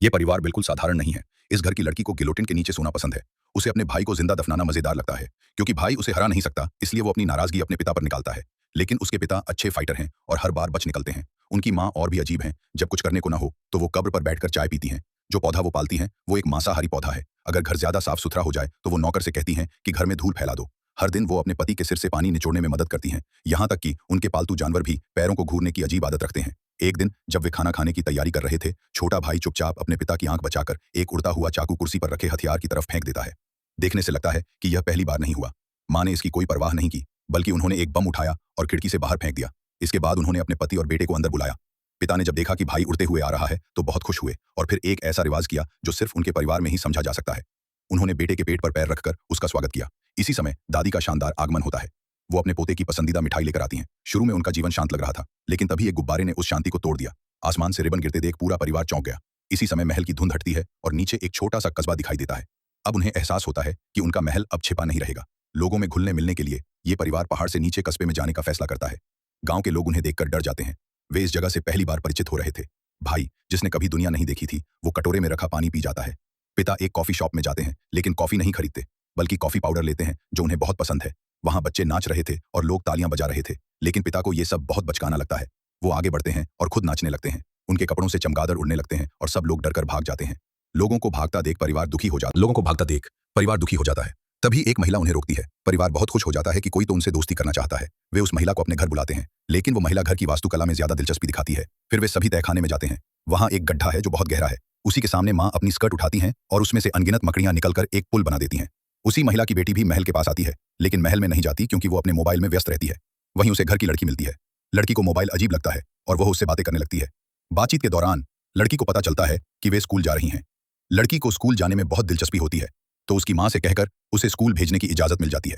ये परिवार बिल्कुल साधारण नहीं है। इस घर की लड़की को गिलोटिन के नीचे सोना पसंद है। उसे अपने भाई को जिंदा दफनाना मजेदार लगता है, क्योंकि भाई उसे हरा नहीं सकता, इसलिए वो अपनी नाराजगी अपने पिता पर निकालता है। लेकिन उसके पिता अच्छे फाइटर हैं और हर बार बच निकलते हैं। उनकी माँ और भी अजीब हैं। जब कुछ करने को ना हो तो वो कब्र पर बैठकर चाय पीती हैं। जो पौधा वो पालती हैं वो एक मांसाहारी पौधा है। अगर घर ज्यादा साफ सुथरा हो जाए तो वो नौकर से कहती हैं कि घर में धूल फैला दो। हर दिन वो अपने पति के सिर से पानी निचोड़ने में मदद करती हैं। यहाँ तक कि उनके पालतू जानवर भी पैरों को घूरने की अजीब आदत रखते हैं। एक दिन जब वे खाना खाने की तैयारी कर रहे थे, छोटा भाई चुपचाप अपने पिता की आंख बचाकर एक उड़ता हुआ चाकू कुर्सी पर रखे हथियार की तरफ फेंक देता है। देखने से लगता है कि यह पहली बार नहीं हुआ। माँ ने इसकी कोई परवाह नहीं की, बल्कि उन्होंने एक बम उठाया और खिड़की से बाहर फेंक दिया। इसके बाद उन्होंने अपने पति और बेटे को अंदर बुलाया। पिता ने जब देखा कि भाई उड़ते हुए आ रहा है तो बहुत खुश हुए और फिर एक ऐसा रिवाज किया जो सिर्फ उनके परिवार में ही समझा जा सकता है। उन्होंने बेटे के पेट पर पैर रखकर उसका स्वागत किया। इसी समय दादी का शानदार आगमन होता है। वो अपने पोते की पसंदीदा मिठाई लेकर आती हैं। शुरू में उनका जीवन शांत लग रहा था, लेकिन तभी एक गुब्बारे ने उस शांति को तोड़ दिया। आसमान से रिबन गिरते देख पूरा परिवार चौंक गया। इसी समय महल की धुंध हटती है और नीचे एक छोटा सा कस्बा दिखाई देता है। अब उन्हें एहसास होता है कि उनका महल अब छिपा नहीं रहेगा। लोगों में घुलने मिलने के लिए ये परिवार पहाड़ से नीचे कस्बे में जाने का फैसला करता है। गांव के लोग उन्हें देखकर डर जाते हैं। वे इस जगह से पहली बार परिचित हो रहे थे। भाई, जिसने कभी दुनिया नहीं देखी थी, वो कटोरे में रखा पानी पी जाता है। पिता एक कॉफी शॉप में जाते हैं, लेकिन कॉफी नहीं खरीदते, बल्कि कॉफी पाउडर लेते हैं जो उन्हें बहुत पसंद है। वहां बच्चे नाच रहे थे और लोग तालियां बजा रहे थे, लेकिन पिता को ये सब बहुत बचकाना लगता है। वो आगे बढ़ते हैं और खुद नाचने लगते हैं। उनके कपड़ों से चमगादड़ उड़ने लगते हैं और सब लोग डरकर भाग जाते हैं। लोगों को भागता देख परिवार दुखी हो जाता है। तभी एक महिला उन्हें रोकती है। परिवार बहुत खुश हो जाता है कि कोई तो उनसे दोस्ती करना चाहता है। वे उस महिला को अपने घर बुलाते हैं, लेकिन वो महिला घर की वास्तुकला में ज्यादा दिलचस्पी दिखाती है। फिर वे सभी तहखाने में जाते हैं। वहां एक गड्ढा है जो बहुत गहरा है। उसी के सामने माँ अपनी स्कर्ट उठाती हैं और उसमें से अनगिनत मकड़ियां निकलकर एक पुल बना देती हैं। उसी महिला की बेटी भी महल के पास आती है, लेकिन महल में नहीं जाती क्योंकि वो अपने मोबाइल में व्यस्त रहती है। वहीं उसे घर की लड़की मिलती है। लड़की को मोबाइल अजीब लगता है और वह उससे बातें करने लगती है। बातचीत के दौरान लड़की को पता चलता है कि वे स्कूल जा रही हैं। लड़की को स्कूल जाने में बहुत दिलचस्पी होती है, तो उसकी माँ से कहकर उसे स्कूल भेजने की इजाजत मिल जाती है।